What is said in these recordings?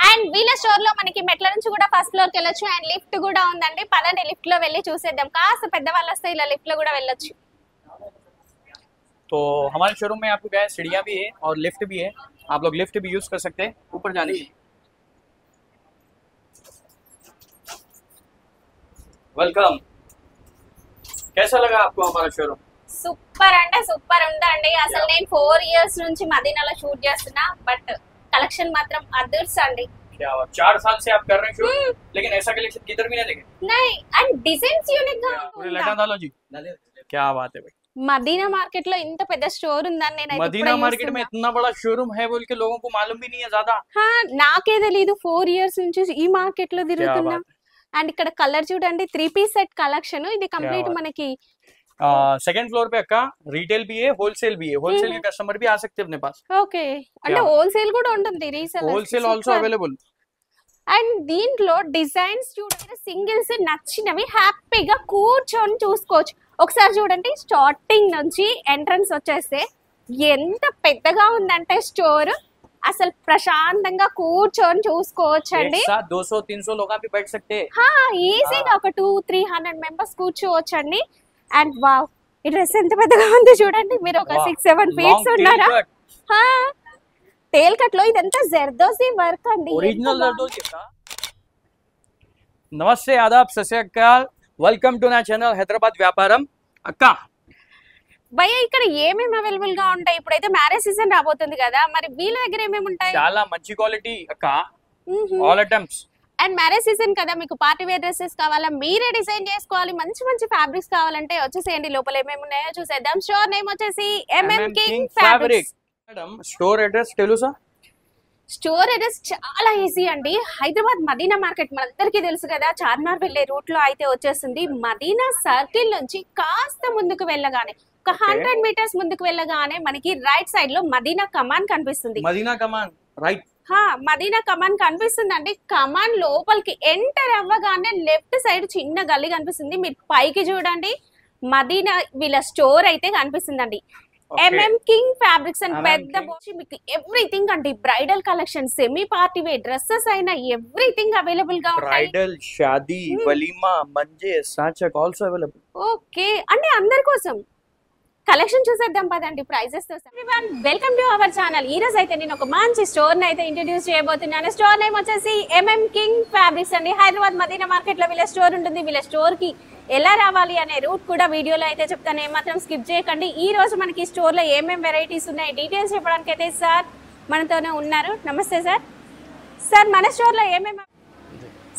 And వీళ్ళ store లో మనకి మెట్ల నుంచి కూడా ఫస్ట్ ఫ్లోర్ కి వెళ్ళొచ్చు అండ్ లిఫ్ట్ కూడా ఉందండి. పదండి లిఫ్ట్ లో వెళ్ళి చూసేద్దాం. కాస్త పెద్దవాళ్ళు వస్తే ఇలా లిఫ్ట్ లో కూడా వెళ్ళొచ్చు. तो हमारे शोरूम में आपको क्या है, सीढ़ियाँ भी है और लिफ्ट भी है। आप लोग लिफ्ट भी यूज कर सकते हैं ऊपर जाने के लिए। वेलकम। कैसा लगा आपको हमारा शोरूम? సూపర్ అంటే సూపర్ ఉందండి. అసలు నేను 4 ఇయర్స్ నుంచి మదీనాలో షూట్ చేస్తున్నా, బట్ కలెక్షన్ మాత్రం అదర్స్ అండి. क्या हुआ, 4 साल से आप कर रहे हैं शूट, लेकिन ऐसा कलेक्शन किधर भी नहीं देखे। नहीं అండ్ డిజైన్స్ యూనిక్ గా पूरे लटा डालो जी। क्या बात है भाई, మదీనా మార్కెట్ లో ఇంత పెద్ద స్టోర్ ఉందని నేను मदीना मार्केट में इतना बड़ा शोरूम है बोल के लोगों को मालूम भी नहीं है ज्यादा। నాకే తెలీదు. 4 ఇయర్స్ నుంచి ఈ మార్కెట్ లో తిరుగుతున్నా. అండ్ ఇక్కడ కలర్ చూడండి, 3 పీస్ సెట్ కలెక్షన్. ఇది కంప్లీట్ మనకి सेकंड फ्लोर पे अक्का रिटेल भी है, होलसेल भी है। होलसेल के कस्टमर भी आ सकते हैं अपने पास। ఓకే, అంటే హోల్సేల్ కూడా ఉంటుంది, resale wholesale also available. And దీంట్లో డిజైన్స్ చూడండి, సింగిల్స్ నచ్చినవి హ్యాపీగా కూర్చొని చూసుకోవచ్చు. ఒకసారి చూడండి, స్టార్టింగ్ నుంచి ఎంట్రన్స్ వచ్చేస్తే ఎంత పెద్దగా ఉందంటే స్టోర్, అసలు ప్రశాంతంగా కూర్చొని చూసుకోవచ్చు అండి. 200-300 लोग भी बैठ सकते हैं। ఈజీగా ఒక 200-300 మెంబర్స్ కూర్చోవచ్చు అండి. అండ్ వావ్, ఈ డ్రెస్ ఎంత పెద్దగా ఉంది చూడండి. మీరు ఒక 6-7 ఫీట్స్ ఉన్నారా? టేల్ కట్ లో ఇదంతా జర్దోజీ వర్క్ అండి, ओरिजिनल जरदोजी का। नमस्ते, आदाब, सत श्री अकाल, वेलकम टू ना चैनल हैदराबाद व्यापारम। अक्का భయ్య ఇక్కడ ఏమేమి అవైలబుల్ గా ఉంటాయి? ఇప్పుడైతే మ్యారేజ్ సీజన్ రాబోతుంది కదా, మరి వీళ్ళ దగ్గర ఏమేమి ఉంటాయి? చాలా మంచి క్వాలిటీ అక్క, all items. And marriage season కదా, మీకు పార్టీ వేర్ డ్రెస్సెస్ కావాలా, మీరే డిజైన్ చేసుకోవాలి, మంచి మంచి ఫ్యాబ్రిక్స్ కావాలంటే వచ్చేసేయండి. లోపల ఏమేమి ఉన్నాయో చూసేద్దాం. స్టోర్ నేమ్ వచ్చేసి MM king fabrics. Madam store address తెలుసా? స్టోర్ అడ్రస్ చాలా ఈజీ అండి. హైదరాబాద్ మదీనా మార్కెట్ మనందరికీ తెలుసు కదా, చార్మినార్ వెళ్లే రూట్ లో అయితే వచ్చేస్తుంది. మదీనా సర్కిల్ నుంచి కాస్త ముందుకు వెళ్ళగానే, ఒక 100 మీటర్స్ ముందుకు వెళ్ళగానే మనకి రైట్ సైడ్ లో మదీనా కమాన్ కనిపిస్తుంది. మదీనా కమాన్ రైట్, మదీనా కమాన్ కనిపిస్తుందండి. కమాన్ లోపలికి ఎంటర్ అవ్వగానే లెఫ్ట్ సైడ్ చిన్న గల్లీ కనిపిస్తుంది. మీరు పైకి చూడండి, మదీనా వీళ్ళ స్టోర్ అయితే కనిపిస్తుందండి. ఎంఎం కింగ్ ఫ్యాబ్రిక్స్ అండ్ పెద్ద బోచి, మీకు ఎవ్రీథింగ్ అండి, bridal collection, semi party wear dresses అయినా ఎవ్రీథింగ్ అవైలబుల్ గా ఉంటాయి. బ్రైడల్, షాదీ, వలీమా, మంజే, సాచక్ ఆల్సో అవైలబుల్. ఓకే, అంటే అందరి కోసం కలెక్షన్ చూసేద్దాం పదండి. ప్రైజెస్ తో వెల్కమ్ టు అవర్ ఛానల్. ఈ రోజు అయితే నేను ఒక మంచి స్టోర్ ని అయితే ఇంట్రడ్యూస్ చేయబోతున్నాను. స్టోర్ నేమ్ వచ్చేసి ఎంఎం కింగ్ ఫ్యాబ్రిక్స్ అండి. హైదరాబాద్ మదీనా మార్కెట్ లో వీళ్ళ స్టోర్ ఉంటుంది. వీళ్ళ స్టోర్ కి ఎలా రావాలి అనే రూట్ కూడా వీడియోలో అయితే చెప్తాను, ఏమాత్రం స్కిప్ చేయకండి. ఈ రోజు మనకి స్టోర్ లో ఏమేమి వెరైటీస్ ఉన్నాయి డీటెయిల్స్ చెప్పడానికి అయితే సార్ మనతోనే ఉన్నారు. నమస్తే సార్. సార్ మన స్టోర్ లో ఏమేమి,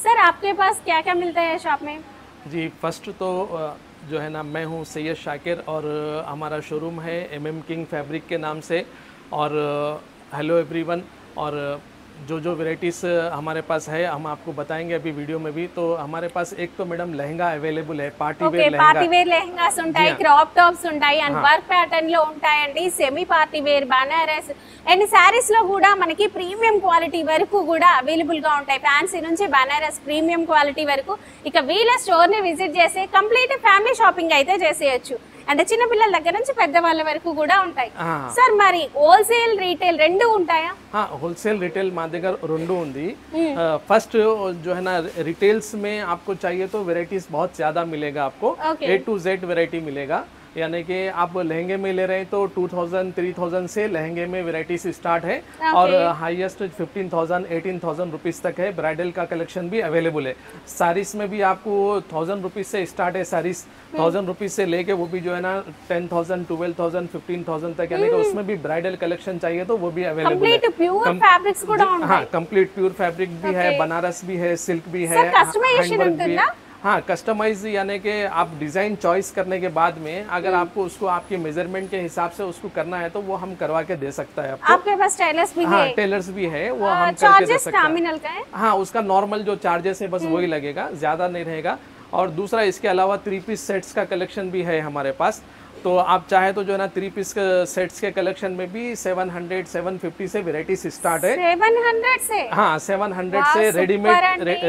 సార్ आपके पास क्या क्या मिलता है शॉप में? जी, फर्स्ट तो जो है ना, मैं हूँ सैयद शाकिर और हमारा शोरूम है एमएम किंग फैब्रिक के नाम से। और हेलो एवरीवन, और जो वेराइटीज़ हमारे पास है हम आपको बताएंगे अभी वीडियो में भी। तो हमारे पास एक तो मैडम लहंगा अवेलेबल है, party wear lehenga, party wear lehengas ఉంటాయి, క్రాప్ టాప్స్ ఉంటాయి, అండ్ వర్క్ ప్యాటర్న్ లో ఉంటాయండి. Semi party wear, Banaras and saris లో కూడా మనకి ప్రీమియం క్వాలిటీ వరకు కూడా అవైలబుల్ గా ఉంటాయి. ఫ్యాన్సీ నుంచి బనారస్ ప్రీమియం క్వాలిటీ వరకు. ఇక వీళ్ళ స్టోర్ ని విజిట్ చేసి కంప్లీట్ ఫ్యామిలీ షాపింగ్ అయితే చేసేయచ్చు. అంటే చిన్న పిల్లల దగ్గర నుంచి పెద్దవాళ్ళ వరకు కూడా ఉంటాయి. సార్ మరి హోల్సేల్ రీటైల్ రెండు ఉంటాయా? होलसेल रिटेल మా దగ్గర రెండు ఉంది. फर्स्ट जो है ना, रिटेल्स में आपको चाहिए तो वेराइटीज बहुत ज्यादा मिलेगा आपको। A to Z वेराइटी मिलेगा, यानी कि आप लहंगे में ले रहे हैं तो 2000-3000 से लहंगे में वेराइटीज स्टार्ट है। और हाईएस्ट 15,000-18,000 रुपीज़ तक है। ब्राइडल का कलेक्शन भी अवेलेबल है। साड़ीज में भी आपको 1000 रुपीज़ से स्टार्ट है साड़ीज, 1000 रुपीज़ से लेके वो भी जो है ना 10,000, 12,000, 15,000 तक, यानी कि उसमें भी ब्राइडल कलेक्शन चाहिए तो वो भी अवेलेबल है। प्योर फैब्रिक्स కూడా ఉంటాయి. हाँ, कंप्लीट प्योर फैब्रिक भी है, बनारस भी है, सिल्क भी है, कस्टमाइजेशन ఉంటుందా? हाँ, कस्टमाइज यानी कि आप डिज़ाइन चॉइस करने के बाद में अगर आपको उसको आपके मेजरमेंट के हिसाब से उसको करना है तो वो हम करवा के दे सकता है आपको। आपके पास टेलर्स भी हाँ, है? टेलर्स भी है, वो हम करके दे चार्जेस सकते हैं। नॉमिनल का है? हाँ, उसका नॉर्मल जो चार्जेस है बस वही लगेगा, ज़्यादा नहीं रहेगा। और दूसरा इसके अलावा 3 पीस सेट्स का कलेक्शन भी है हमारे पास। तो आप चाहे तो जो है ना 3 पीस सेट्स के कलेक्शन में भी 700-750 से वेराइटीज स्टार्ट है। 700 से? हाँ, 700 से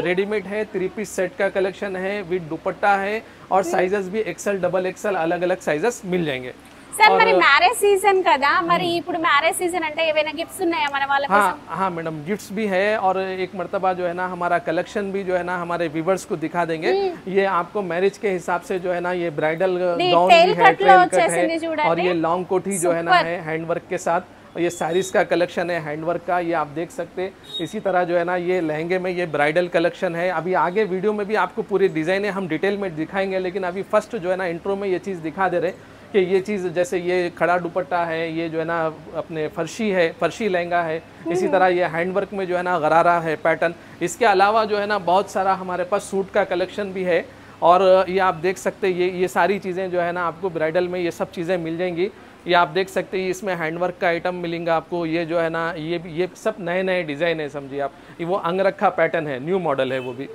रेडीमेड है। 3 पीस सेट का कलेक्शन है, विद दुपट्टा है, और साइजेस भी XL, डबल XL अलग अलग साइजेस मिल जाएंगे। సార్ మరి మ్యారేజ్ సీజన్ కదా, మరి ఇప్పుడు మ్యారేజ్ సీజన్ అంటే ఏమైనా గిఫ్ట్స్ ఉన్నాయా మన వాళ్ళ కోసం? हाँ मैडम गिफ्ट्स भी है और एक मर्तबा जो है ना हमारा कलेक्शन भी जो है ना हमारे व्यूवर्स को दिखा देंगे। ये आपको मैरिज के हिसाब से जो है ना ये ब्राइडल गाउन भी है, ट्रेल कट है और ये लॉन्ग कोठी जो है ना है हैंडवर्क के साथ। ये साड़ीज का कलेक्शन है हैंडवर्क का, ये आप देख सकते हैं। इसी तरह जो है ना ये लहंगे में ये ब्राइडल कलेक्शन है। अभी आगे वीडियो में भी आपको पूरी डिज़ाइनें हम डिटेल में दिखाएंगे, लेकिन अभी फर्स्ट जो है ना इंट्रो में ये चीज़ दिखा दे रहे कि ये चीज़ जैसे ये खड़ा दुपट्टा है, ये जो है ना अपने फर्शी है, फर्शी लहंगा है। इसी तरह ये हैंडवर्क में जो है ना गरारा है पैटर्न। इसके अलावा जो है ना बहुत सारा हमारे पास सूट का कलेक्शन भी है और ये आप देख सकते हैं ये सारी चीज़ें जो है ना आपको ब्राइडल में ये सब चीज़ें मिल जाएंगी। ये आप देख सकते हैं इसमें हैंडवर्क का आइटम मिलेंगे आपको। ये जो है ना ये सब नए नए डिज़ाइन है, समझिए आप। ये वो अंगरखा पैटर्न है, न्यू मॉडल है वो भी।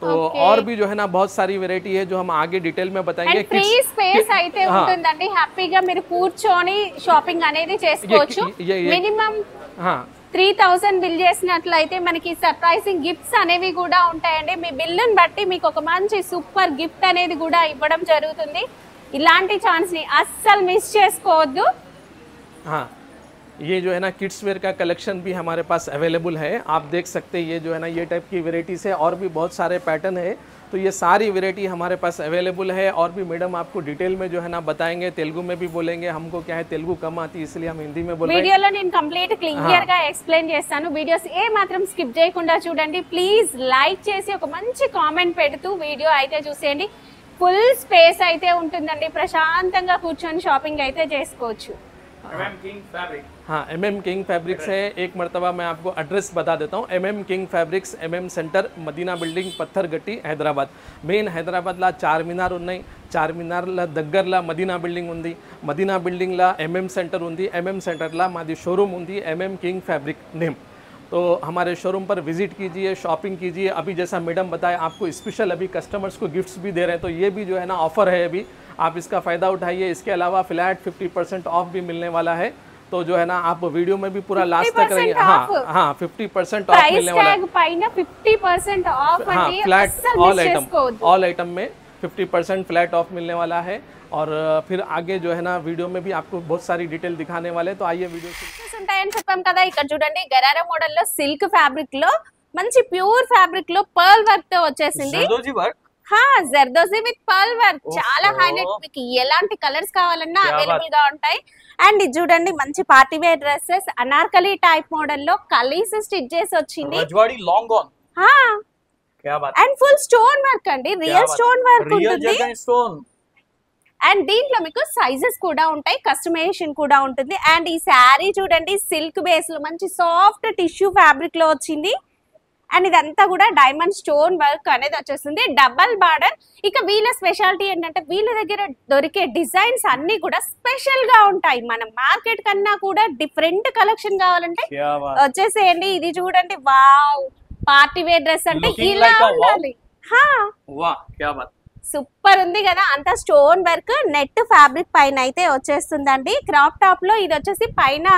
तो और भी जो है ना बहुत सारी वेరైటీ है जो हम आगे डिटेल में बताएंगे। ఫ్రీ స్పేస్ అయితే ఉంటుందండి, హ్యాపీగా మీరు కూర్చొని షాపింగ్ అనేది చేసుకోవచ్చు। మినిమం 3000 బిల్ చేసినట్లయితే మనకి సర్ప్రైజింగ్ గిఫ్ట్స్ అనేవి కూడా ఉంటాయండి। మీ బిల్లుని బట్టి మీకు ఒక మంచి సూపర్ గిఫ్ట్ అనేది కూడా ఇవ్వడం జరుగుతుంది। ఇలాంటి ఛాన్స్ ని అస్సలు మిస్ చేసుకోవద్దు। हाँ ये जो है ना किड्स वेयर का कलेक्शन भी हमारे पास अवेलेबल है, आप देख सकते हैं। ये जो है ना ये टाइप की वेराइटीज है और भी बहुत सारे पैटर्न है। तो ये सारी वेराइटी हमारे पास अवेलेबल है और भी मैडम आपको डिटेल में जो है ना बताएंगे, तेलुगु में भी बोलेंगे। हमको क्या है तेलुगु कम आती है इसलिए हम हिंदी में बोल रहे हैं। వీడియోలో నేను కంప్లీట్ క్లియర్ గా ఎక్స్ప్లెయిన్ చేస్తాను, వీడియోస్ ఏ మాత్రం స్కిప్ చేయకుండా చూడండి। ప్లీజ్ లైక్ చేసి ఒక మంచి కామెంట్ పెడుతూ వీడియో అయితే చూసేయండి। ఫుల్ స్పేస్ అయితే ఉంటుందండి, ప్రశాంతంగా కూర్చొని షాపింగ్ అయితే చేసుకోవచ్చు। हाँ MM किंग फैब्रिक्स है। एक मरतबा मैं आपको एड्रेस बता देता हूँ। MM king fabrics MM centre Madina building Pattharghatti Hyderabad. Main హైదరాబాద్లో చార్మినార్ ఉన్నాయి, చార్మినార్ల దగ్గరలో మదీనా బిల్డింగ్ ఉంది, మదీనా బిల్డింగ్లో MM सेंटर ఉంది, MM सेंटरला మాది షోరూమ్ ఉంది MM किंग फैब्रिक नेम। तो हमारे शोरूम पर विजिट कीजिए, शॉपिंग कीजिए। अभी जैसा मैडम बताया आपको स्पेशल अभी कस्टमर्स को गिफ्ट्स भी दे रहे हैं, तो ये भी जो है ना ऑफर है अभी, आप इसका फ़ायदा उठाइए। इसके अलावा फ्लैट 50% ऑफ भी मिलने वाला है। तो जो है ना आप वीडियो में भी पूरा लास्ट तक रहिए। हाँ 50% ऑफ मिलने वाला है। పైన 50% ऑफ हाँ फ्लैट ऑल आइटम में 50% फ्लैट ऑफ मिलने वाला है। और फिर आगे जो है ना वीडियो में भी आपको बहुत सारी डिटेल दिखाने वाले, तो आइए वीडियो ఉంటాయని చెప్పాం కదా। ఇక్కడ చూడండి గరారా మోడల్ లో సిల్క్ ఫ్యాబ్రిక్ లో మంచి ప్యూర్ ఫ్యాబ్రిక్ లో పర్ల్ వర్క్ తో వచ్చేసింది। జర్దోజీ విత్ పర్ల్ వర్క్, చాలా హైలైట్। మీకు ఎలాంటి కలర్స్ కావాలన్నా అవైలబుల్ గా ఉంటాయి। అండ్ ఇది చూడండి మంచి party wear dresses Anarkali type model లో కలీస్ స్టిచ్ చేసి వచ్చింది। అండ్ ఫుల్ స్టోన్ వర్క్ అండి, రియల్ స్టోన్ వర్క్ ఉంటుంది। అండ్ దీంట్లో మీకు సైజెస్ కూడా ఉంటాయి, కస్టమైజేషన్ కూడా ఉంటుంది। అండ్ ఈ శారీ చూడండి సిల్క్ బేస్ లో మంచి సాఫ్ట్ టిష్యూ ఫ్యాబ్రిక్ లో వచ్చింది। అండ్ ఇదంతా కూడా డైమండ్ స్టోన్ వర్క్ అనేది వచ్చేస్తుంది, డబల్ బార్డర్। ఇక వీళ్ళ స్పెషాలిటీ ఏంటంటే వీళ్ళ దగ్గర దొరికే డిజైన్స్ అన్ని కూడా స్పెషల్ గా ఉంటాయి। మన మార్కెట్ కన్నా కూడా డిఫరెంట్ కలెక్షన్ కావాలంటే వచ్చేసేయండి। ఇది చూడండి, వావ్ పార్టీ వేర్ డ్రెస్ అంటే ఇలా ఉండాలి। సూపర్ ఉంది కదా, అంతా స్టోన్ వర్క్ నెట్ ఫ్యాబ్రిక్ పైన అయితే వచ్చేస్తుందండి। క్రాప్ టాప్ లో ఇది వచ్చేసి పైన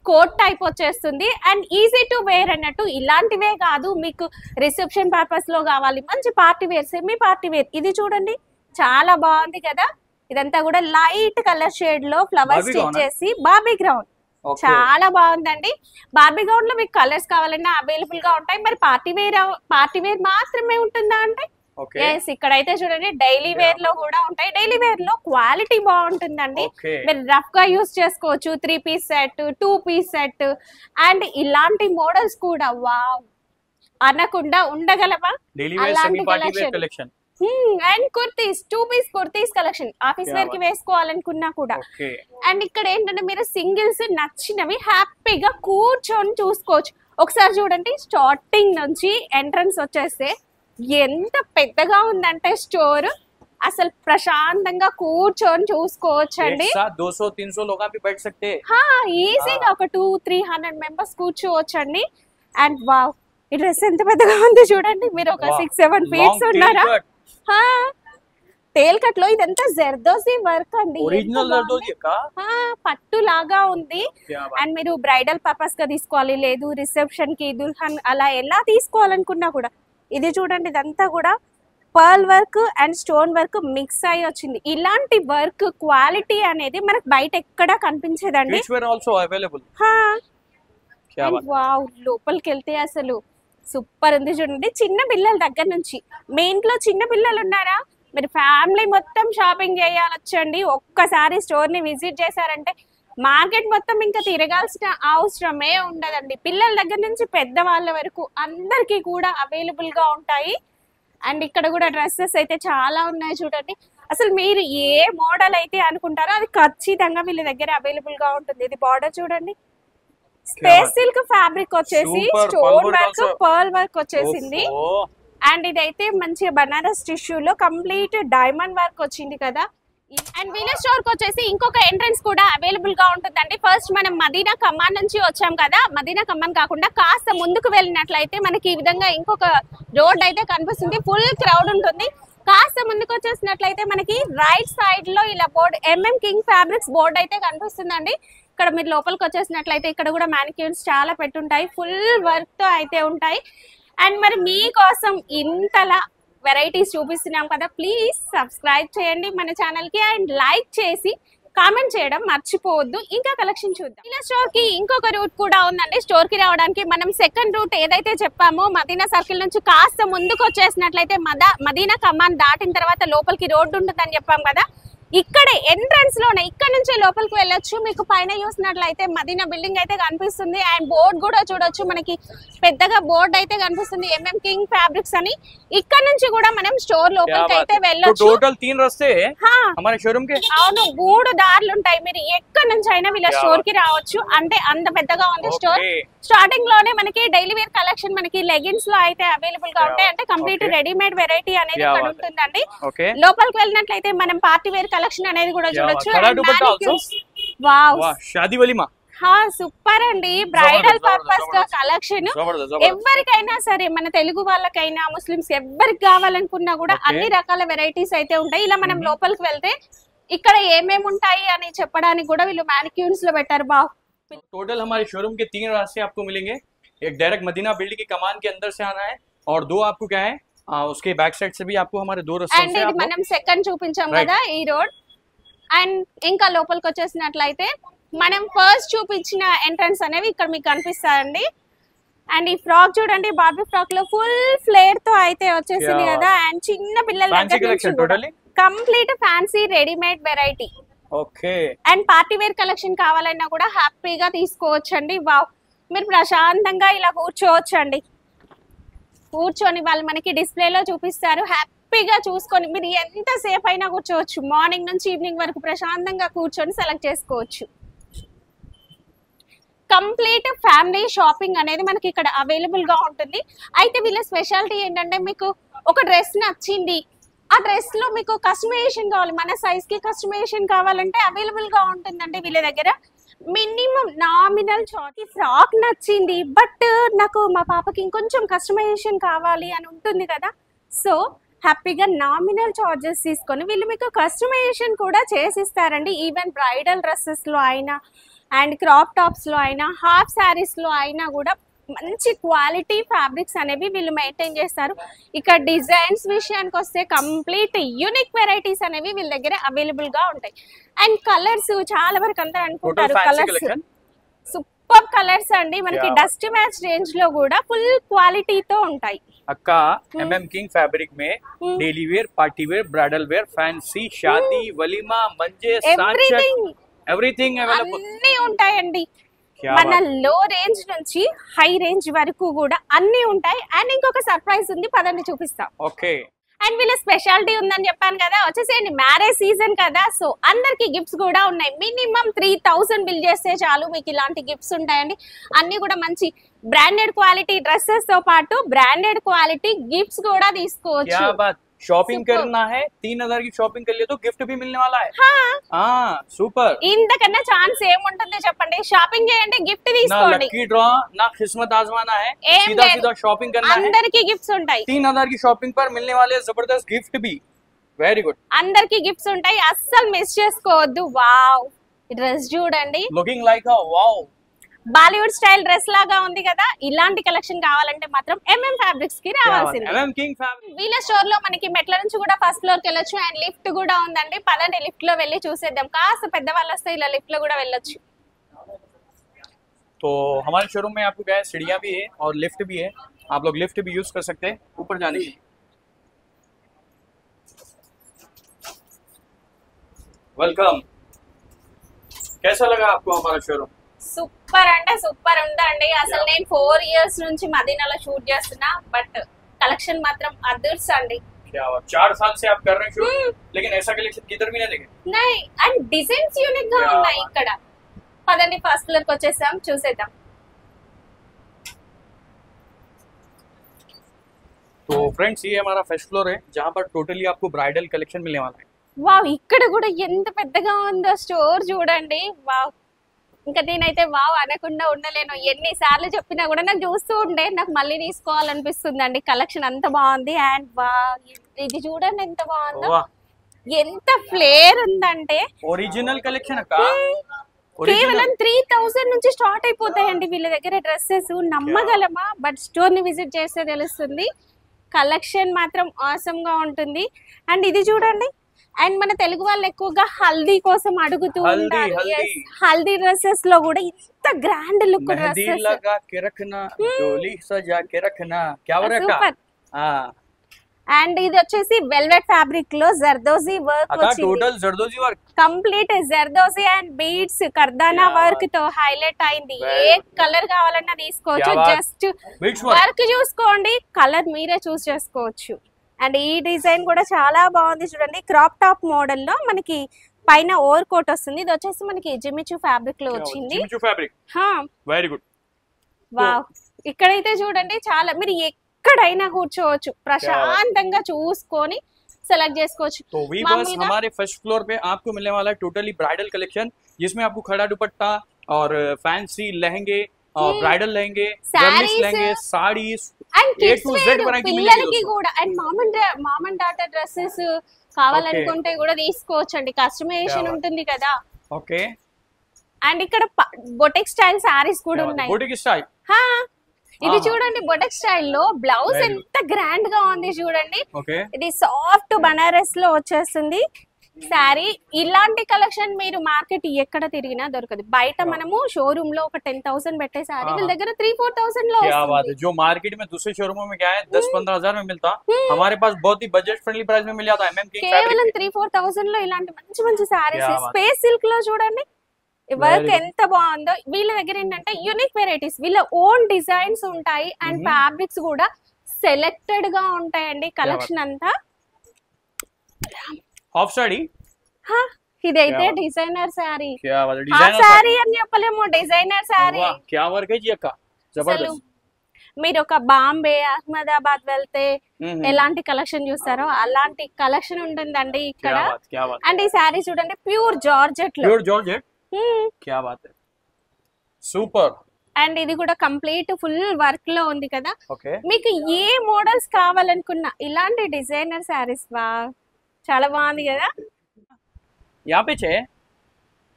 కోట్ టైప్ వచ్చేస్తుంది। అండ్ ఈజీ టు వేర్ అన్నట్టు ఇలాంటివే కాదు, మీకు రిసెప్షన్ పర్పస్ లో కావాలి మంచి party wear, semi party wear. ఇది చూడండి చాలా బాగుంది కదా, ఇదంతా కూడా లైట్ కలర్ షేడ్ లో ఫ్లవర్స్ స్టిచ్ చేసి బార్బీ గ్రౌండ్, చాలా బాగుందండి। బార్బీ గ్రౌండ్ లో మీకు కలర్స్ కావాలన్నా అవైలబుల్ గా ఉంటాయి। మరి పార్టీ వేర్ మాత్రమే ఉంటుందా అంటే ఇక్కడైతే చూడండి డైలీ వేర్ లో కూడా ఉంటాయి। డైలీ వేర్ లో క్వాలిటీ బాగుంటుందండి, మీరు రఫ్ గా యూజ్ చేసుకోవచ్చు। 3 piece set, 2 piece set and ఇలాంటి మోడల్స్ కూడా వావ్ అనకుండా ఉండగలవా అలాంటి collection. And kurtis, 2 piece kurtis collection office wear కి వేసుకోవాలనుకున్నా కూడా। అండ్ ఇక్కడ ఏంటంటే మీరు సింగిల్స్ నచ్చినవి హ్యాపీగా కూర్చొని చూసుకోవచ్చు। ఒకసారి చూడండి స్టార్టింగ్ నుంచి ఎంట్రన్స్ వచ్చేస్తే ఎంత పెద్దగా ఉందంటే స్టోర్, అసలు ప్రశాంతంగా కూర్చొని చూసుకోవచ్చు అండి। 200-300 लोग भी बैठ सकते हैं, ఈజీగా ఒక 200-300 మెంబర్స్ కూర్చోవచ్చు అండి। అండ్ వావ్ ఈ డ్రెస్ ఎంత పెద్దగా ఉంది చూడండి, మీరు ఒక 6-7 ఫీట్స్ ఉన్నారా। టేల్ కట్ లో ఇదంతా జర్దోజీ వర్క్ అండి, పట్టు లాగా ఉంది। అండ్ మీరు బ్రైడల్ పర్పస్ గా తీసుకోవాలి, లేదు రిసెప్షన్ కి దుల్హన్ అలా ఎలా తీసుకోవాలనుకున్నా కూడా ఇది చూడండి, ఇదంతా కూడా pearl work and stone work mix అయ్యి వచ్చింది. ఇలాంటి వర్క్ క్వాలిటీ అనేది మనకు బయట ఎక్కడా కనిపించేదండి. వావ్, లోపలికి వెళ్తే అసలు సూపర్ ఉంది చూడండి. చిన్న పిల్లల దగ్గర నుంచి, మీ ఇంట్లో చిన్న పిల్లలు ఉన్నారా, మీరు ఫ్యామిలీ మొత్తం షాపింగ్ చేయాలొచ్చండి. ఒక్కసారి స్టోర్ ని విజిట్ చేశారంటే మార్కెట్ మొత్తం ఇంకా తిరగాల్సిన అవసరమే ఉండదండి. పిల్లల దగ్గర నుంచి పెద్దవాళ్ళ వరకు అందరికీ కూడా అవైలబుల్ గా ఉంటాయి. అండ్ ఇక్కడ కూడా డ్రెస్సెస్ అయితే చాలా ఉన్నాయి చూడండి. అసలు మీరు ఏ మోడల్ అయితే అనుకుంటారో అది ఖచ్చితంగా వీళ్ళ దగ్గర అవైలబుల్ గా ఉంటుంది. ఇది బార్డర్ చూడండి, స్పేస్ సిల్క్ ఫ్యాబ్రిక్ వచ్చేసి స్టోన్ వర్క్ పర్ల్ వర్క్ వచ్చేసింది. అండ్ ఇదైతే మంచిగా బనారస్ టిష్యూలో కంప్లీట్ డైమండ్ వర్క్ వచ్చింది కదా. అండ్ వీళ్ళ స్టోర్ కి వచ్చేసి ఇంకొక ఎంట్రన్స్ కూడా అవైలబుల్ గా ఉంటుందండి. ఫస్ట్ మనం మదీనా కమాన్ నుంచి వచ్చాం కదా, మదీనా కమాన్ కాకుండా కాస్త ముందుకు వెళ్ళినట్లయితే మనకి ఈ విధంగా ఇంకొక రోడ్ అయితే కనిపిస్తుంది. ఫుల్ క్రౌడ్ ఉంటుంది. కాస్త ముందుకు వచ్చేసినట్లయితే మనకి రైట్ సైడ్ లో ఇలా board MM king fabrics board అయితే కనిపిస్తుందండి. ఇక్కడ మీరు లోపలికి వచ్చేసినట్లయితే ఇక్కడ కూడా మ్యానిక్యూర్స్ చాలా పెట్టుంటాయి, ఫుల్ వర్క్ తో అయితే ఉంటాయి. అండ్ మరి మీకోసం ఇంతలా వెరైటీస్ చూపిస్తున్నాం కదా, ప్లీజ్ సబ్స్క్రైబ్ చేయండి మన ఛానల్ కి అండ్ లైక్ చేసి కామెంట్ చేయడం మర్చిపోవద్దు. ఇంకా కలెక్షన్ చూద్దాం. ఇలా స్టోర్ కి ఇంకొక రూట్ కూడా ఉందండి. స్టోర్ కి రావడానికి మనం సెకండ్ రూట్ ఏదైతే చెప్పామో మదీనా సర్కిల్ నుంచి కాస్త ముందుకు వచ్చేసినట్లయితే మదీనా కమాన్ దాటిన తర్వాత లోపలికి రోడ్డు ఉంటుందని చెప్పాం కదా, ఇక్కడే ఎంట్రన్స్ లోనే ఇక్కడ నుంచి లోపలికి వెళ్ళొచ్చు. మీకు పైన చూసినట్లయితే మదీనా బిల్డింగ్ అయితే కనిపిస్తుంది. అండ్ బోర్డు కూడా చూడొచ్చు, మనకి పెద్దగా బోర్డు అయితే కనిపిస్తుంది MM కింగ్ ఫ్యాబ్రిక్స్ అని. ఇక్కడ నుంచి కూడా మనం స్టోర్ లోపలికి అయితే వెళ్ళొచ్చు. టోటల్ 3 రస్తే హమారే షోరూమ్ కే. అవును, 3 దారులు ఉంటాయి. మీరు ఎక్కడి నుంచి అయినా వీళ్ళ స్టోర్ కి రావచ్చు. అంటే అంత పెద్దగా ఉంది స్టోర్. స్టార్టింగ్ లోనే మనకి డైలీ వేర్ కలెక్షన్ మనకి లెగిన్స్ లో అయితే అవైలబుల్ గా ఉంటాయి. అంటే కంప్లీట్ రెడీమేడ్ వెరైటీ అనేది ఇక్కడ ఉంటుందండి. లోపలికి వెళ్ళినట్లయితే మనం పార్టీ వేర్ కలెక్షన్ అనేది కూడా చూడొచ్చు. వావ్, షాదీ వలీమా సూపర్ అండి. బ్రైడల్ పర్పస్ గా కలెక్షన్ ఎవరికైనా సరే, మన తెలుగు వాళ్ళకైనా ముస్లిమ్స్ ఎవరికి కావాలనుకున్నా కూడా అన్ని రకాల వెరైటీస్ అయితే ఉంటాయి. ఇలా మనం లోపలికి వెళ్తే ఇక్కడ ఏమేమి ఉంటాయి అని చెప్పడానికి కూడా వీళ్ళు మ్యానిక్యూర్స్ లో పెట్టారు. బావ్, टोटल हमारे शोरूम के 3 रास्ते आपको मिलेंगे. एक डायरेक्ट मदीना बिल्डिंग की कमान के अंदर से आना है और 2 आपको क्या है उसके बैक साइड से भी आपको हमारे 2 रास्ते से आपको మనం సెకండ్ చూపించాం కదా ఈ రోడ్. అండ్ ఇంకా లోపలికి వచ్చేసినట్లయితే మనం ఫస్ట్ చూపించిన ఎంట్రన్స్ అనేవి ఇక్కడ మీకు కనిపిస్తాయండి. అండ్ ఈ ఫ్రాక్ చూడండి, బార్బీ ఫ్రాక్ లో ఫుల్ ఫ్లేర్ తో అయితే వచ్చేసింది కదా. అండ్ చిన్న పిల్లల దగ్గర నుంచి complete fancy readymade variety. Okay. And party wear collection కావాలన్నా కూడా హ్యాపీగా తీసుకోవచ్చండి. వావ్, మీరు ప్రశాంతంగా ఇలా కూర్చోవచ్చండి. కూర్చొని వాళ్ళు మనకి డిస్ప్లేలో చూపిస్తారు, హ్యాపీగా చూసుకొని మీరు ఎంతసేపు అయినా కూర్చోవచ్చు. మార్నింగ్ నుంచి ఈవినింగ్ వరకు ప్రశాంతంగా కూర్చొని సెలెక్ట్ చేసుకోవచ్చు. కంప్లీట్ ఫ్యామిలీ షాపింగ్ అనేది మనకి ఇక్కడ అవైలబుల్ గా ఉంటుంది. అయితే వీళ్ళ స్పెషాలిటీ ఏంటంటే, మీకు ఒక డ్రెస్ నచ్చింది, ఆ డ్రెస్ లో మీకు కస్టమైజేషన్ కావాలి, మన సైజ్ కి కస్టమైజేషన్ కావాలంటే అవైలబుల్ గా ఉంటుందండి వీళ్ళ దగ్గర. Minimum nominal charge. ఫ్రాక్ నచ్చింది బట్ నాకు మా పాపకి ఇంకొంచెం కస్టమైజేషన్ కావాలి అని ఉంటుంది కదా, సో హ్యాపీగా నామినల్ చార్జెస్ తీసుకొని వీళ్ళు మీకు కస్టమైజేషన్ కూడా చేసిస్తారండి. ఈవెన్ బ్రైడల్ డ్రెస్సెస్ లో అయినా అండ్ క్రాప్ టాప్స్ లో అయినా హాఫ్ శారీస్ లో అయినా కూడా మంచి క్వాలిటీ ఫ్యాబ్రిక్స్ అనేవి వీళ్ళు మెయింటైన్ చేస్తారు. ఇక డిజైన్స్ విషయానికి వస్తే కంప్లీట్ యూనిక్ వెరైటీస్ అనేవి వీళ్ళ దగ్గర అవైలబుల్ గా ఉంటాయి. అండ్ కలర్స్ చాలా వరకు అందరూ అనుకుంటారు, కలర్స్ సూపర్ కలర్స్ అండి. మనకి డస్ట్ మ్యాచ్ రేంజ్ లో కూడా ఫుల్ క్వాలిటీతో ఉంటాయి. अक्का MM किंग फैब्रिक में daily wear, party wear, bridal where, fancy, शादी, वलीमा, मंजे, एवरीथिंग अवेलेबल అన్ని ఉంటాయండి. మన లో రేంజ్ నుంచి హై రేంజ్ వరకు కూడా అన్ని ఉంటాయి. అండ్ ఇంకొక సర్ప్రైజ్ ఉంది, పదండి చూపిస్తాం. ఓకే. అండ్ వీళ్ళ స్పెషాలిటీ ఉందని చెప్పాను కదా, వచ్చేసేయండి మ్యారేజ్ సీజన్ కదా, సో అందరికి గిఫ్ట్స్ కూడా ఉన్నాయి. మినిమం 3000 బిల్ చేస్తే చాలు మీకు ఇలాంటి గిఫ్ట్స్ ఉంటాయండి. అన్ని కూడా మంచి బ్రాండెడ్ క్వాలిటీ డ్రెస్సెస్ తో పాటు బ్రాండెడ్ క్వాలిటీ గిఫ్ట్స్ కూడా తీసుకోవచ్చు. शॉपिंग करना है 3000 की शॉपिंग कर लिए तो गिफ्ट भी मिलने वाला है. हाँ सुपर. ఇంతకన్నా ఛాన్స్ ఏముంటుంది చెప్పండి. షాపింగ్ చేయండి, గిఫ్ట్ తీసుకోండి. लकी ड्रॉ ना किस्मत आजमाना है, सीधा सीधा शॉपिंग करना है. అందరికి గిఫ్ట్స్ ఉంటాయి. 3000 की शॉपिंग पर मिलने वाले जबरदस्त गिफ्ट भी. Very good. అందరికి గిఫ్ట్స్ ఉంటాయి, అస్సలు మిస్ చేసుకోవద్దు. వావ్, ఈ డ్రెస్ చూడండి, looking like a wow Bollywood style dress లాగా ఉంది కదా, ఇలాంటి కలెక్షన్ కావాలంటే మాత్రం ఎంఎం ఫ్యాబ్రిక్స్ కి రావాల్సింది. MM King Fabric. వీళ్ళ స్టోర్ లో మనకి మెట్ల నుంచి కూడా ఫస్ట్ ఫ్లోర్ కి వెళ్ళొచ్చు అండ్ లిఫ్ట్ కూడా ఉందండి. పదండి లిఫ్ట్ లో వెళ్ళి చూసేద్దాం. కాస్త పెద్దవాళ్ళు వస్తే ఇలా లిఫ్ట్ లో కూడా వెళ్ళొచ్చు. तो हमारे शोरूम में आपको क्या है, सीढ़ियाँ भी है और लिफ्ट भी है, आप लोग लिफ्ट भी यूज कर सकते हैं ऊपर जाने के लिए। वेलकम, कैसा लगा आपको हमारा शोरूम? సూపర్ అంటే సూపర్ ఉందండి. అసలు నేను 4 years నుంచి మదీనాలో షూట్ చేస్తున్నా, బట్ కలెక్షన్ మాత్రం అదర్స్ అండి. क्या बात, 4 साल से आप कर रहे हैं शूट, लेकिन ऐसा कलेक्शन किधर भी नहीं देखे। नहीं, అండ్ డిజైన్స్ యూనిక్ గా ఉన్నాయి ఇక్కడ. పదండి ఫస్ట్ ఫ్లోర్ కి వచ్చేసాం, చూసేద్దాం. तो फ्रेंड्स ये हमारा फर्स्ट फ्लोर है जहाँ पर टोटली आपको ब्राइडल कलेक्शन मिलने वाला है। వావ్, ఇక్కడ కూడా ఎంత పెద్దగా ఉందో స్టోర్ చూడండి. వావ్, ఇంకా నేనైతే వావ్ అనకుండా ఉండలేను. ఎన్నిసార్లు చెప్పినా కూడా నాకు చూస్తూ ఉండే నాకు మళ్ళీ తీసుకోవాలనిపిస్తుంది అండి. కలెక్షన్ అంత బాగుంది. అండ్ వావ్, ఇది చూడండి ఎంత బాగుందో, ఎంత ఫ్లేర్ ఉందంటే. ओरिजिनल कलेक्शन अक्का, కేవలం 3000 నుంచి స్టార్ట్ అయిపోతాయండి వీళ్ళ దగ్గర డ్రెస్సెస్. నమ్మగలమా? బట్ స్టోర్ ని విజిట్ చేస్తే తెలుస్తుంది. కలెక్షన్ మాత్రం ఆసమ్ గా ఉంటుంది. అండ్ ఇది చూడండి. అండ్ మన తెలుగు వాళ్ళు ఎక్కువగా హల్దీ కోసం అడుగుతూ ఉంటారు. హల్దీ డ్రెస్సెస్ లో కూడా ఇంత గ్రాండ్ లుక్ డ్రెస్సెస్. అండ్ ఇది వచ్చేసి వెల్వెట్ ఫ్యాబ్రిక్ లో జర్దోజీ వర్క్ వచ్చింది. కంప్లీట్ జర్దోజీ అండ్ బీడ్స్ కర్దానా వర్క్ తో హైలైట్ అయింది. ఏ కలర్ కావాలన్నా తీసుకోవచ్చు. జస్ట్ వర్క్ చూసుకోండి, కలర్ మీరే చూస్ చేసుకోవచ్చు. అండ్ ఈ డిజైన్ కూడా చాలా బాగుంది చూడండి. క్రాప్ టాప్ మోడల్ లో మనకి పైన ఓవర్ కోట్ వస్తుంది. ఇది వచ్చేసి మనకి జిమిచు ఫ్యాబ్రిక్ లో వచ్చింది. Very good. వావ్, ఇక్కడైతే చూడండి చాలా, మీరు ఎక్కడైనా కూర్చోవచ్చు, ప్రశాంతంగా చూసుకొని सेलेक्ट చేసుకోవచ్చు. तो वीवर्स हमारे फर्स्ट फ्लोर पे आपको मिलने वाला है टोटली ब्राइडल कलेक्शन, जिसमें आपको खड़ा दुपट्टा और फैंसी लहंगे और ब्राइडल लहंगे, गर्लिश लहंगे, saris and A kids to Z wear variety పిల్లలకి मिलेगी కూడా. And mom and daughter dresses కావాలనుకుంటే కూడా తీసుకోవచ్చు అండి. కస్టమైజేషన్ ఉంటుంది కదా. ओके, అండ్ ఇక్కడ బొటిక్ స్టైల్ సారీస్ కూడా ఉన్నాయి. Boutique style. హా, ఇది చూడండి బొటిక్ స్టైల్ లో బ్లౌజ్ ఎంత గ్రాండ్ గా ఉంది చూడండి. ओके, ఇది సాఫ్ట్ బనారస్ లో వచ్చేస్తుంది సారీ. ఇలాంటి కలెక్షన్ మీరు మార్కెట్ ఎక్కడ తిరిగినా దొరకదు. బయట మనము షోరూమ్ లో ఒక 10,000 పెట్టే సారీ వీళ్ళ దగ్గర 3-4,000 లో क्या बात है। जो मार्केट में दूसरे शोरूमों में क्या है 10-15 हजार में मिलता, हमारे पास बहुत ही बजट फ्रेंडली प्राइस में मिल जाता है MM King Fabric। కేవలం 3-4,000 లో ఇలాంటి మంచి మంచి సారీస్. స్పేస్ సిల్క్ లో చూడండి వర్క్ ఎంత బాగుందో. వీళ్ళ దగ్గర ఏంటంటే యూనిక్ వెరైటీస్, వీళ్ళ ఓన్ డిజైన్స్ ఉంటాయి అండ్ ఫ్యాబ్రిక్స్ కూడా సెలెక్టెడ్ గా ఉంటాయండి. కలెక్షన్ అంతా हाफ साड़ी, ఇదైతే డిజైనర్ సారీ. क्या बात है, डिजाइनर సారీ అని చెప్పలేము, డిజైనర్ సారీ. वाह क्या वर्क है जी अक्का, जबरदस्त। మీరు ఒక బాంబే అహ్మదాబాద్ వెళ్తే ఎలాంటి కలెక్షన్ చూస్తారో అలాంటి కలెక్షన్ ఉంటుందండి ఇక్కడ. क्या बात। అండ్ ఈ సారీ చూడండి ప్యూర్ జార్జెట్ లో. प्योर जॉर्जेट, क्या बात है, सुपर। అండ్ ఇది కూడా కంప్లీట్ ఫుల్ వర్క్ లో ఉంది కదా. ओके, మీకు ఏ మోడల్స్ కావాలనుకున్నా ఇలాంటి డిజైనర్ సారీస్ వా చాలా బాగుంది కదా. यहाँ पे छे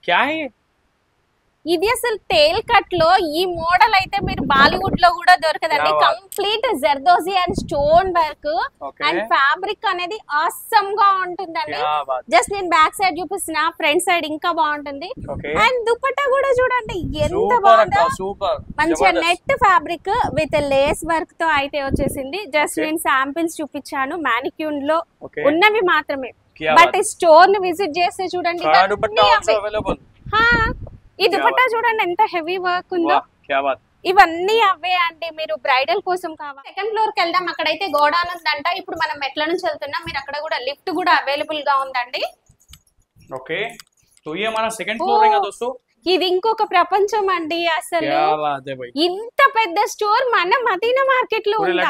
क्या है, ఇది అసలు టేల్ కట్ లో ఈ మోడల్ అయితే మీరు బాలీవుడ్ లో కూడా దొరకదండి. Complete zardozi and stone work and fabric అనేది ఆసమ్ గా ఉంటుందండి. జస్ట్ నేను బ్యాక్ సైడ్ చూపిస్తున్నా, ఫ్రంట్ సైడ్ ఇంకా బాగుంటుంది. అండ్ దుపట్టా కూడా చూడండి ఎంత బాగుందో. మంచిగా net fabric with lace work తో అయితే వచ్చేసింది. జస్ట్ నేను శాంపిల్స్ చూపించాను మానిక్యూన్ లో ఉన్నవి మాత్రమే. బట్ స్టోర్ ని విజిట్ చేస్తే చూడండి ఈ దుపట్టా చూడండి ఎంత హెవీ వర్క్ ఉందో. ఇవన్నీ అవే అండి, మీరు బ్రైడల్ కోసం కావాలి. సెకండ్ ఫ్లోర్ కి వెళ్దాం, అక్కడైతే గోడౌన్ ఉందంట. ఇప్పుడు మనం మెట్ల నుంచి వెళ్తున్నాం, మీరు అక్కడ కూడా లిఫ్ట్ కూడా అవైలబుల్ గా ఉందండి. ఓకే, तो ये हमारा सेकंड फ्लोर रहेगा दोस्तों. ఇది ఇంకొక ప్రపంచం అండి అసలు. ఇంత పెద్ద స్టోర్ మన మదీనా మార్కెట్ లో ఉంది.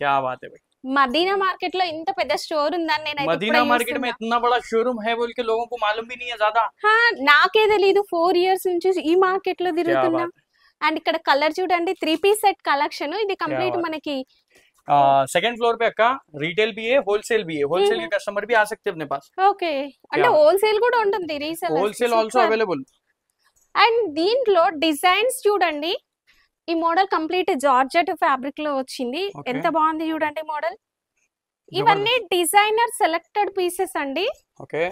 क्या बात है भाई, मदीना मार्केट लो इंत पेद्दा स्टोर ఉందని నేను అయితే मदीना मार्केट में इतना बड़ा शोरूम है बोल के लोगों को मालूम भी नहीं है ज्यादा. हां నాకే తెలియదు 4 ఇయర్స్ నుంచి ఈ మార్కెట్ లో తిరుగుతున్నా. అండ్ ఇక్కడ కలర్ చూడండి 3 పీస్ సెట్ కలెక్షన్. ఇది కంప్లీట్ మనకి सेकंड फ्लोर पे अक्का रिटेल भी है, होलसेल भी है. होलसेल के कस्टमर भी आ सकते हैं अपने पास. ఓకే, అంటే హోల్సేల్ కూడా ఉంటుంది, resale wholesale also available. And దీంట్లో డిజైన్స్ చూడండి, ఈ మోడల్ కంప్లీట్ జార్జెట్ ఫ్యాబ్రిక్ లో వచ్చింది. ఎంత బాగుంది చూడండి మోడల్. ఇవన్నీ డిజైనర్ సెలెక్టెడ్ పీసెస్ అండి. ఓకే,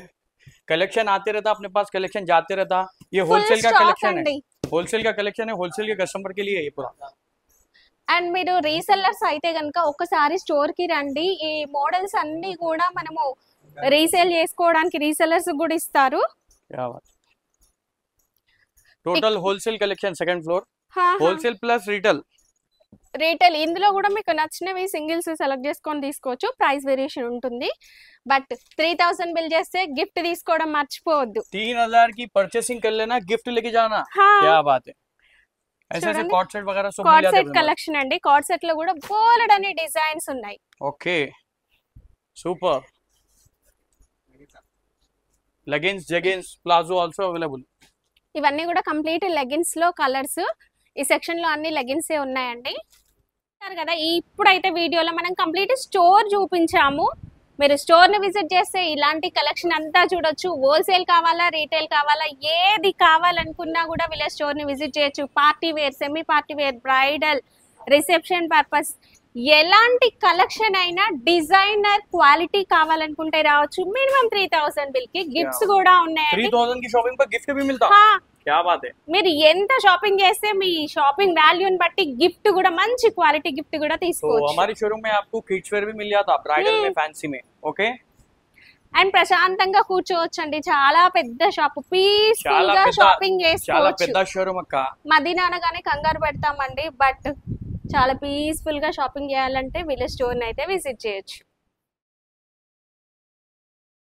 कलेक्शन आते रहता अपने पास, कलेक्शन जाते रहता. ये होलसेल का कलेक्शन है, होलसेल का कलेक्शन है, होलसेल के कस्टमर के लिए ये पूरा. అండ్ మీరు రీసెల్లర్స్ అయితే కనుక ఒకసారి స్టోర్ కి రండి. ఈ మోడల్స్ అన్ని కూడా మనము రీసేల్ చేసుకోవడానికి రీసెల్లర్స్ కూడా ఇస్తారు. Total wholesale collection, second floor wholesale plus retail. ఇందులో కూడా మీకు నచ్చినవి సింగిల్స్ సెలెక్ట్ చేసుకొని తీసుకోవచ్చు. ప్రైస్ వేరియేషన్ ఉంటుంది. బట్ 3000 బిల్ చేస్తే గిఫ్ట్ తీసుకోవడం మర్చిపోవద్దు. 3000 की परचेसिंग कर लेना, गिफ्ट लेके जाना. क्या बात है. ऐसे ऐसे कॉर्ड सेट वगैरह सब मिल जाते हैं. कॉर्ड सेट कलेक्शन అండి. कॉर्ड सेट లో కూడా బోలెడని డిజైన్స్ ఉన్నాయి. Okay, super. Leggings, jeggings, palazzo also available. ఇవన్నీ కూడా కంప్లీట్ లెగిన్స్ లో కలర్స్. ఈ సెక్షన్ లో అన్ని లెగిన్స్ ఏ ఉన్నాయండి కదా. ఇప్పుడైతే వీడియోలో మనం కంప్లీట్ స్టోర్ చూపించాము. మీరు స్టోర్ ని విజిట్ చేస్తే ఇలాంటి కలెక్షన్ అంతా చూడొచ్చు. హోల్సేల్ కావాలా, రీటైల్ కావాలా, ఏది కావాలనుకున్నా కూడా వీళ్ళ స్టోర్ ని విజిట్ చేయొచ్చు. Party wear, semi party wear, bridal, reception purpose, ఎలాంటి కలెక్షన్ అయినా డిజైనర్ క్వాలిటీ కావాలనుకుంటే రావచ్చు. మినిమం 3000 బిల్ కి గిఫ్ట్స్ కూడా ఉన్నాయండి. 3000 की शॉपिंग पर गिफ्ट भी मिलता. क्या बात है. మీరు ఎంత షాపింగ్ చేస్తే మీ షాపింగ్ వాల్యూని బట్టి గిఫ్ట్ కూడా మంచి క్వాలిటీ గిఫ్ట్ కూడా తీసుకోవచ్చు. हमारे शोरूम में आपको किड्स वेयर भी मिल जाता, ब्राइडल में, फैंसी में. ओके, అండ్ ప్రశాంతంగా కూర్చోవచ్చండి. చాలా పెద్ద షాప్, పీస్ఫుల్ గా షాపింగ్ చేసుకోవచ్చు. చాలా పెద్ద షోరూమ్ అక్క. మదీనా అనగానే కంగారు పెడతామండి, బట్ చాలా పీస్ఫుల్ గా షాపింగ్ చేయాలంటే వీళ్ళ స్టోర్ ని అయితే విజిట్ చేయొచ్చు.